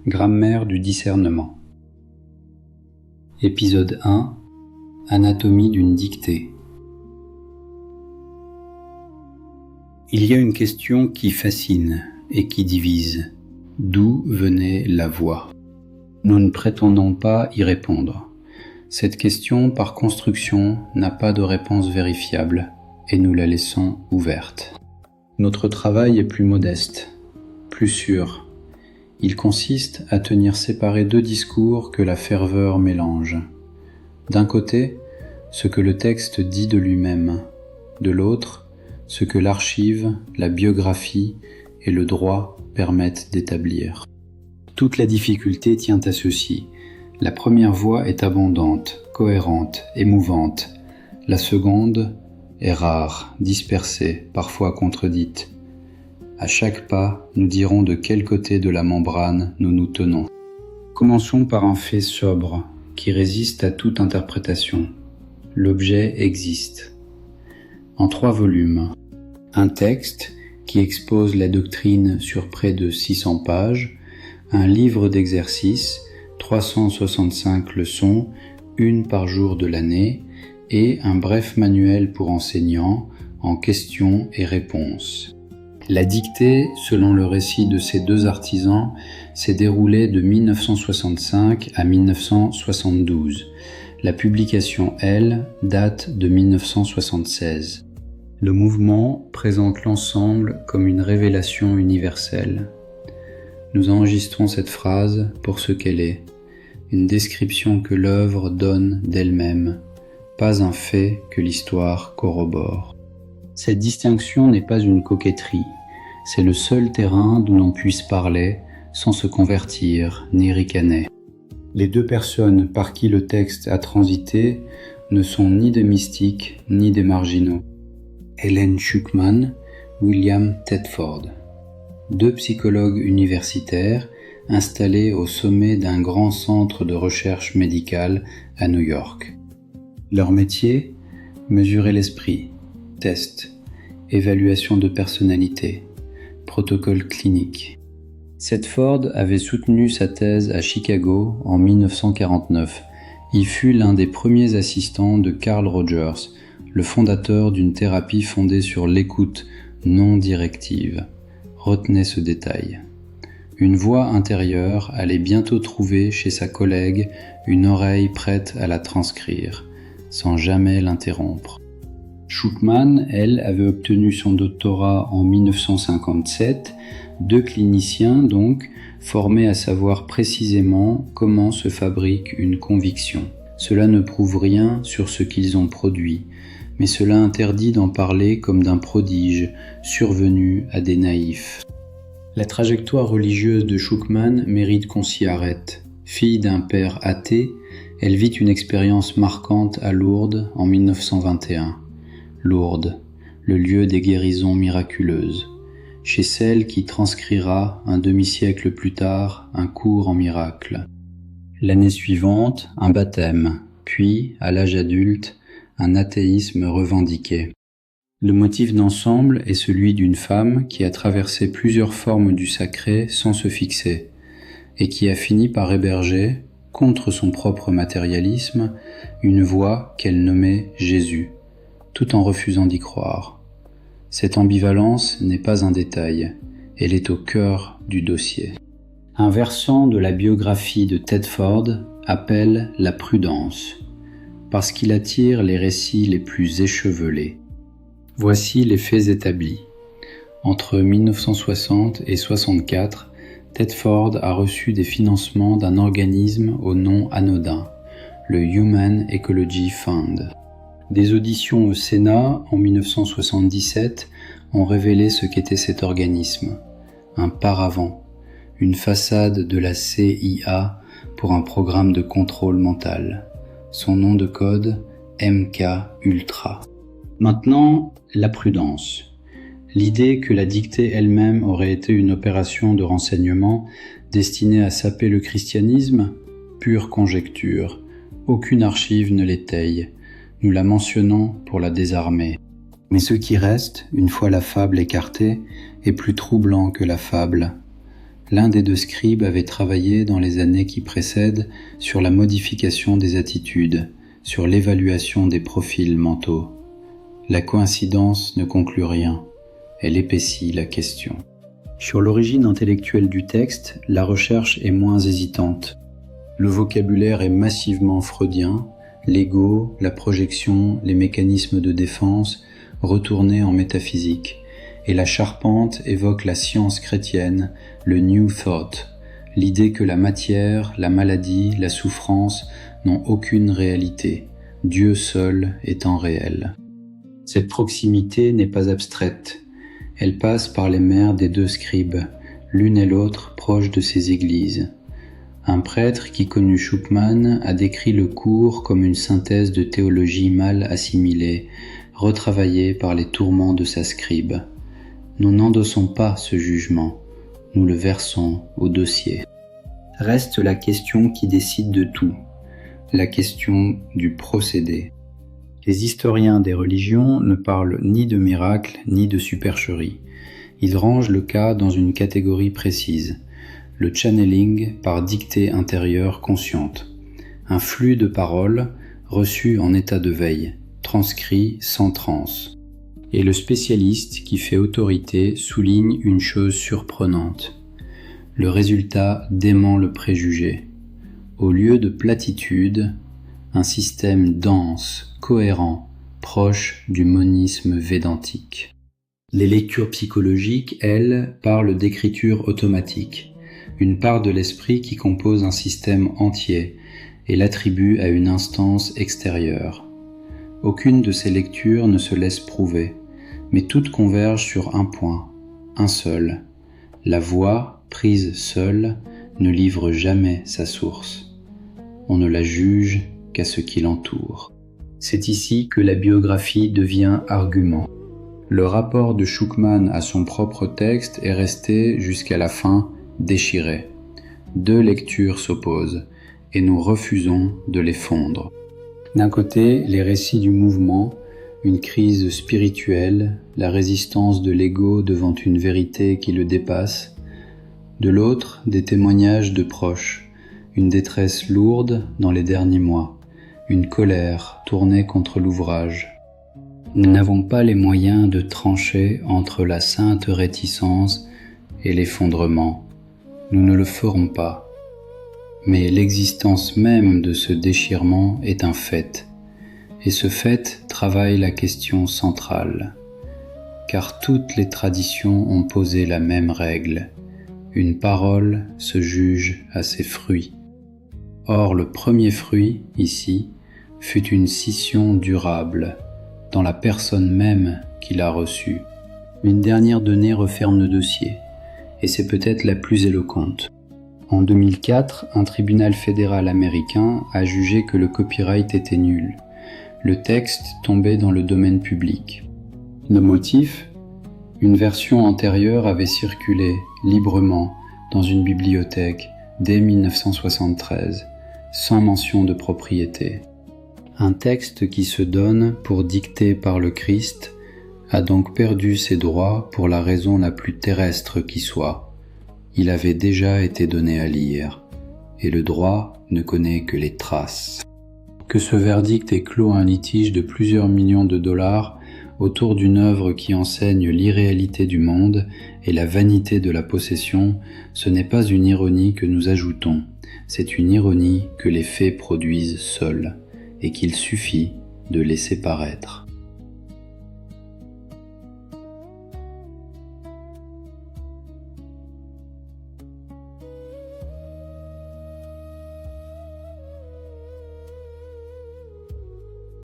Grammaire du discernement. Épisode 1. Anatomie d'une dictée. Il y a une question qui fascine et qui divise. D'où venait la voix ? Nous ne prétendons pas y répondre. Cette question, par construction, n'a pas de réponse vérifiable et nous la laissons ouverte. Notre travail est plus modeste, plus sûr. Il consiste à tenir séparés deux discours que la ferveur mélange. D'un côté, ce que le texte dit de lui-même, de l'autre, ce que l'archive, la biographie et le droit permettent d'établir. Toute la difficulté tient à ceci. La première voie est abondante, cohérente, émouvante. La seconde est rare, dispersée, parfois contredite. À chaque pas, nous dirons de quel côté de la membrane nous nous tenons. Commençons par un fait sobre, qui résiste à toute interprétation. L'objet existe. En 3 volumes. Un texte qui expose la doctrine sur près de 600 pages, un livre d'exercices, 365 leçons, une par jour de l'année, et un bref manuel pour enseignants en questions et réponses. La dictée, selon le récit de ces deux artisans, s'est déroulée de 1965 à 1972. La publication, elle, date de 1976. Le mouvement présente l'ensemble comme une révélation universelle. Nous enregistrons cette phrase pour ce qu'elle est, une description que l'œuvre donne d'elle-même, pas un fait que l'histoire corrobore. Cette distinction n'est pas une coquetterie, c'est le seul terrain d'où l'on puisse parler sans se convertir ni ricaner. Les deux personnes par qui le texte a transité ne sont ni des mystiques ni des marginaux. Helen Schucman, William Tedford. 2 psychologues universitaires installés au sommet d'un grand centre de recherche médicale à New York. Leur métier ? Mesurer l'esprit, test, évaluation de personnalité, protocole clinique. Tedford avait soutenu sa thèse à Chicago en 1949. Il fut l'un des premiers assistants de Carl Rogers, le fondateur d'une thérapie fondée sur l'écoute non directive. Retenez ce détail. Une voix intérieure allait bientôt trouver chez sa collègue une oreille prête à la transcrire, sans jamais l'interrompre. Schucman, elle, avait obtenu son doctorat en 1957, 2 cliniciens donc, formés à savoir précisément comment se fabrique une conviction. Cela ne prouve rien sur ce qu'ils ont produit, mais cela interdit d'en parler comme d'un prodige survenu à des naïfs. La trajectoire religieuse de Schucman mérite qu'on s'y arrête. Fille d'un père athée, elle vit une expérience marquante à Lourdes en 1921. Lourdes, le lieu des guérisons miraculeuses, chez celle qui transcrira un demi-siècle plus tard un cours en miracles. L'année suivante, un baptême, puis, à l'âge adulte, un athéisme revendiqué. Le motif d'ensemble est celui d'une femme qui a traversé plusieurs formes du sacré sans se fixer, et qui a fini par héberger, contre son propre matérialisme, une voix qu'elle nommait Jésus, tout en refusant d'y croire. Cette ambivalence n'est pas un détail, elle est au cœur du dossier. Un versant de la biographie de Tedford appelle la prudence, parce qu'il attire les récits les plus échevelés. Voici les faits établis. Entre 1960 et 1964, Tedford a reçu des financements d'un organisme au nom anodin, le Human Ecology Fund. Des auditions au Sénat en 1977 ont révélé ce qu'était cet organisme, un paravent, une façade de la CIA pour un programme de contrôle mental. Son nom de code, MK Ultra. Maintenant, la prudence. L'idée que la dictée elle-même aurait été une opération de renseignement destinée à saper le christianisme, pure conjecture. Aucune archive ne l'étaye. Nous la mentionnons pour la désarmer. Mais ce qui reste, une fois la fable écartée, est plus troublant que la fable. L'un des deux scribes avait travaillé dans les années qui précèdent sur la modification des attitudes, sur l'évaluation des profils mentaux. La coïncidence ne conclut rien, elle épaissit la question. Sur l'origine intellectuelle du texte, la recherche est moins hésitante. Le vocabulaire est massivement freudien, l'ego, la projection, les mécanismes de défense, retournés en métaphysique, et la charpente évoque la science chrétienne, le New Thought, l'idée que la matière, la maladie, la souffrance n'ont aucune réalité, Dieu seul étant réel. Cette proximité n'est pas abstraite, elle passe par les mères des deux scribes, l'une et l'autre proches de ces églises. Un prêtre qui connut Schuckmann a décrit le cours comme une synthèse de théologie mal assimilée, retravaillée par les tourments de sa scribe. Nous n'endossons pas ce jugement, nous le versons au dossier. Reste la question qui décide de tout, la question du procédé. Les historiens des religions ne parlent ni de miracle ni de supercherie. Ils rangent le cas dans une catégorie précise, le channeling par dictée intérieure consciente, un flux de paroles reçues en état de veille, transcrit sans transe. Et le spécialiste qui fait autorité souligne une chose surprenante. Le résultat dément le préjugé. Au lieu de platitude, un système dense, cohérent, proche du monisme védantique. Les lectures psychologiques, elles, parlent d'écriture automatique, une part de l'esprit qui compose un système entier et l'attribue à une instance extérieure. Aucune de ces lectures ne se laisse prouver, mais toutes convergent sur un point, un seul. La voix, prise seule, ne livre jamais sa source. On ne la juge qu'à ce qui l'entoure. C'est ici que la biographie devient argument. Le rapport de Schuckmann à son propre texte est resté jusqu'à la fin déchiré. Deux lectures s'opposent, et nous refusons de les fondre. D'un côté, les récits du mouvement, une crise spirituelle, la résistance de l'ego devant une vérité qui le dépasse. De l'autre, des témoignages de proches, une détresse lourde dans les derniers mois, une colère tournée contre l'ouvrage. Nous n'avons pas les moyens de trancher entre la sainte réticence et l'effondrement. Nous ne le ferons pas. Mais l'existence même de ce déchirement est un fait, et ce fait travaille la question centrale, car toutes les traditions ont posé la même règle. Une parole se juge à ses fruits. Or, le premier fruit, ici, fut une scission durable, dans la personne même qui l'a reçue. Une dernière donnée referme le dossier, et c'est peut-être la plus éloquente. En 2004, un tribunal fédéral américain a jugé que le copyright était nul. Le texte tombait dans le domaine public. Le motif ? Une version antérieure avait circulé librement dans une bibliothèque dès 1973, sans mention de propriété. Un texte qui se donne pour dicté par le Christ a donc perdu ses droits pour la raison la plus terrestre qui soit. Il avait déjà été donné à lire, et le droit ne connaît que les traces. Que ce verdict ait clos un litige de plusieurs millions de dollars autour d'une œuvre qui enseigne l'irréalité du monde et la vanité de la possession, ce n'est pas une ironie que nous ajoutons, c'est une ironie que les faits produisent seuls, et qu'il suffit de laisser paraître.